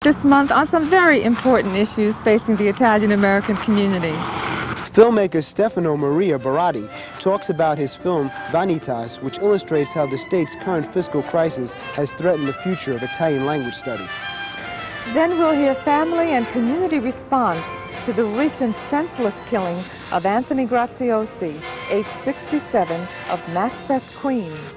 this month on some very important issues facing the Italian-American community. Filmmaker Stefano Baratti talks about his film Vanitas, which illustrates how the state's current fiscal crisis has threatened the future of Italian language study. Then we'll hear family and community response to the recent senseless killing of Anthony Graziosi, age 67, of Maspeth, Queens.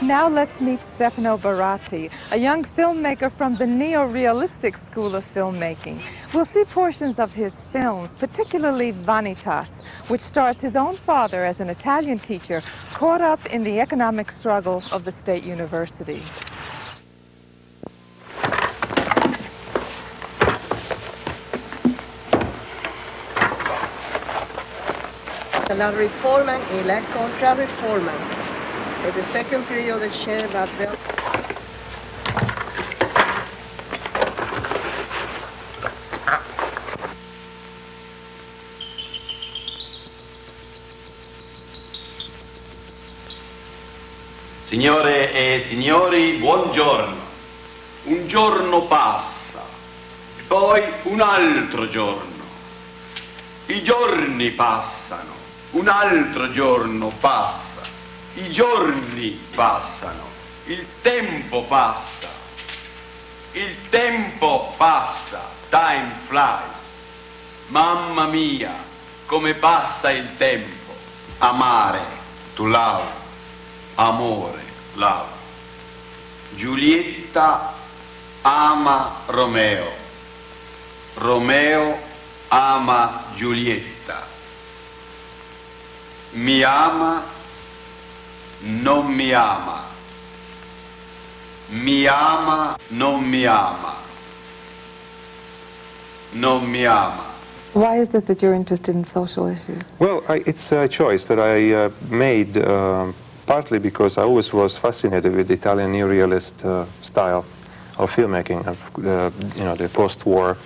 Now let's meet Stefano Baratti, a young filmmaker from the neo-realistic school of filmmaking. We'll see portions of his films, particularly Vanitas, which stars his own father as an Italian teacher caught up in the economic struggle of the state university. La riforma e la contrariforma è il second periodo scelta del Signore e signori, buongiorno. Un giorno passa, e poi un altro giorno. I giorni passano. Un altro giorno passa, i giorni passano, il tempo passa, time flies. Mamma mia, come passa il tempo. Amare, to love, amore, love. Giulietta ama Romeo, Romeo ama Giulietta. Mi ama, non mi ama. Mi ama, non mi ama. Non mi ama. Why is it that you're interested in social issues? Well, it's a choice that I made partly because I always was fascinated with the Italian neorealist style of filmmaking, the post-war,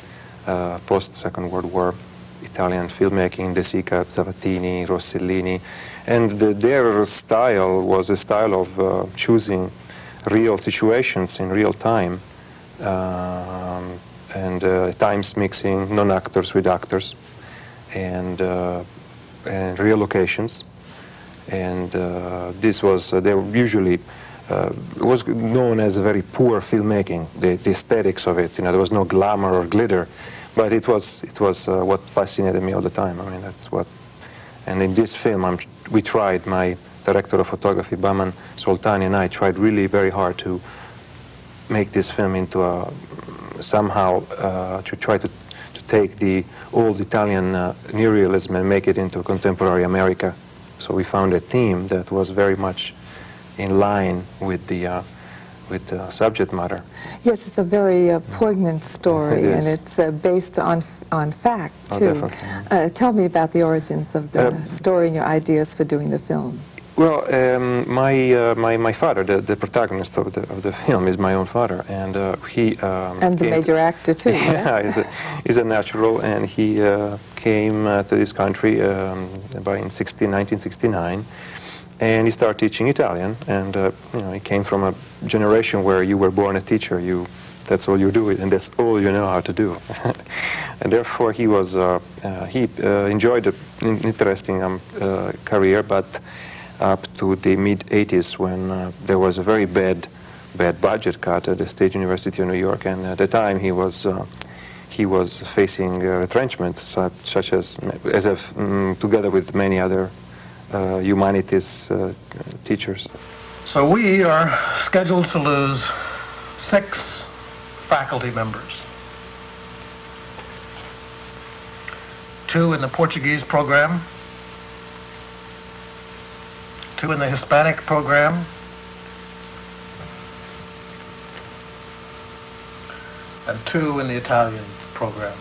post-Second World War Italian filmmaking, De Sica, Zavattini, Rossellini, and their style was a style of choosing real situations in real time, and times mixing non-actors with actors, and real locations, and this was they were usually was known as a very poor filmmaking. The aesthetics of it, there was no glamour or glitter. But it was what fascinated me all the time. I mean, that's what. And in this film, we tried. My director of photography, Baman Soltani, and I tried really very hard to make this film into a somehow to try to take the old Italian neorealism and make it into contemporary America. So we found a theme that was very much in line with the subject matter. Yes, it's a very poignant story, and it's based on fact, too. Definitely. Tell me about the origins of the story and your ideas for doing the film. Well, my father, the protagonist of the film, is my own father, and he and the major actor too. Yeah, yes? he's a natural, and he came to this country in 1969. And he started teaching Italian, and he came from a generation where you were born a teacher. That's all you do, and that's all you know how to do. And therefore, he enjoyed an interesting career, but up to the mid-'80s, when there was a very bad budget cut at the State University of New York, and at the time he was facing retrenchment, such as together with many other humanities teachers. So we are scheduled to lose 6 faculty members. 2 in the Portuguese program, 2 in the Hispanic program, and 2 in the Italian program.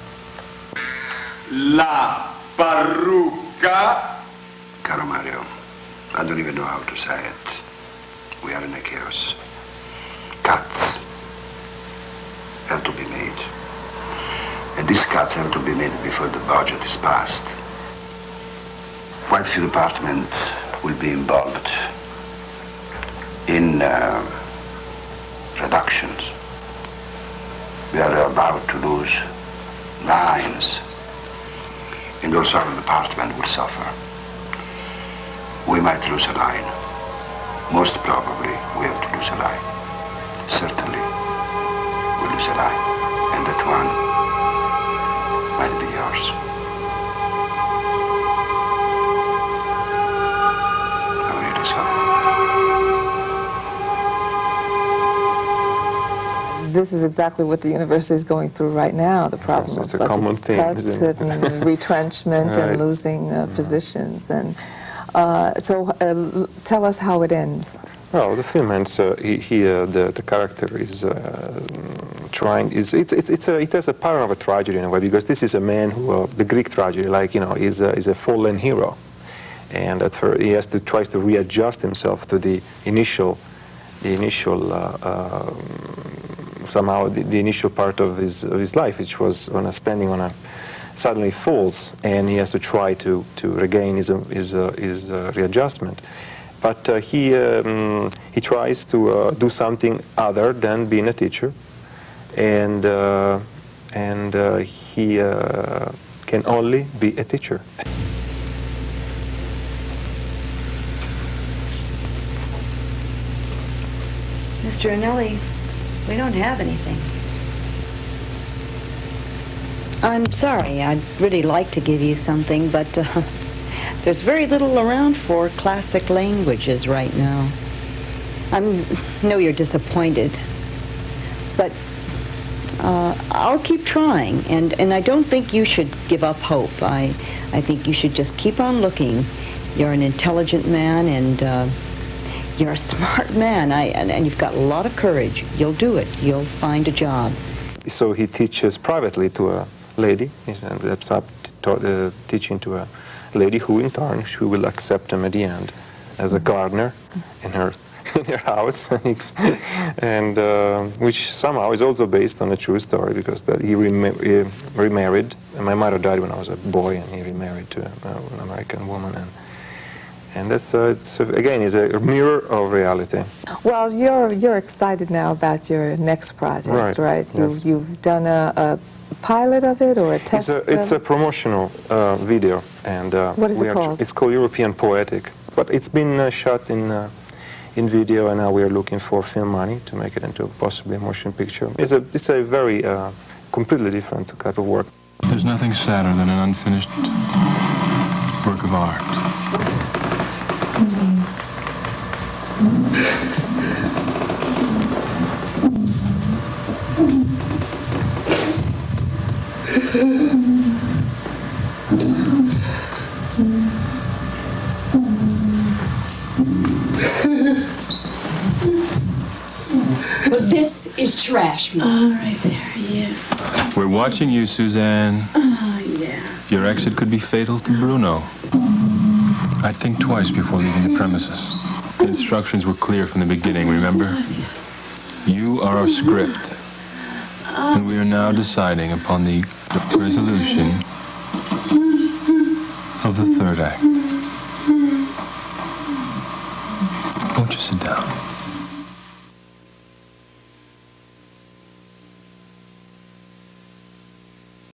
La parrucca. Caro Mario, I don't even know how to say it. We are in a chaos. Cuts have to be made. And these cuts have to be made before the budget is passed. Quite a few departments will be involved in reductions We are about to lose lines, and also our department will suffer. We might lose a line. Most probably, we have to lose a line. Certainly, we'll lose a line, and that one might be yours. I'm really sorry. This is exactly what the university is going through right now, the problem It's of a common budget theme, cuts isn't it? and retrenchment Right. and losing positions. And so tell us how it ends. Well, the film ends. The character is trying. It has a pattern of a tragedy in a way, because this is a man who, the Greek tragedy, like is a fallen hero, and at first he tries to readjust himself to the initial somehow the initial part of his life, which was standing on a, suddenly falls, and he has to try to regain his readjustment. But he tries to do something other than being a teacher, and he can only be a teacher. Mr. Anelli, we don't have anything. I'm sorry. I'd really like to give you something, but there's very little around for classic languages right now. I know you're disappointed, but I'll keep trying, and I don't think you should give up hope. I think you should just keep on looking. You're an intelligent man, and you're a smart man, and you've got a lot of courage. You'll do it. You'll find a job. So he teaches privately to a lady. He ends up teaching to a lady who, in turn, she will accept him at the end as a gardener in her house, and which somehow is also based on a true story, because that he remarried. And my mother died when I was a boy, and he remarried to an American woman. And that's again is a mirror of reality. Well, you're excited now about your next project, right? Yes. You've done a pilot of it, or a test? It's a promotional video, and what is it called? It's called European Poetic, but it's been shot in video, and now we are looking for film money to make it into possibly a motion picture. It's a very completely different type of work. There's nothing sadder than an unfinished work of art. Well, this is trash, Miss. All right, there, yeah. We're watching you, Suzanne. Oh, yeah. Your exit could be fatal to Bruno. I'd think twice before leaving the premises. The instructions were clear from the beginning, remember? You are our script. And we are now deciding upon the resolution of the third act. Won't you sit down?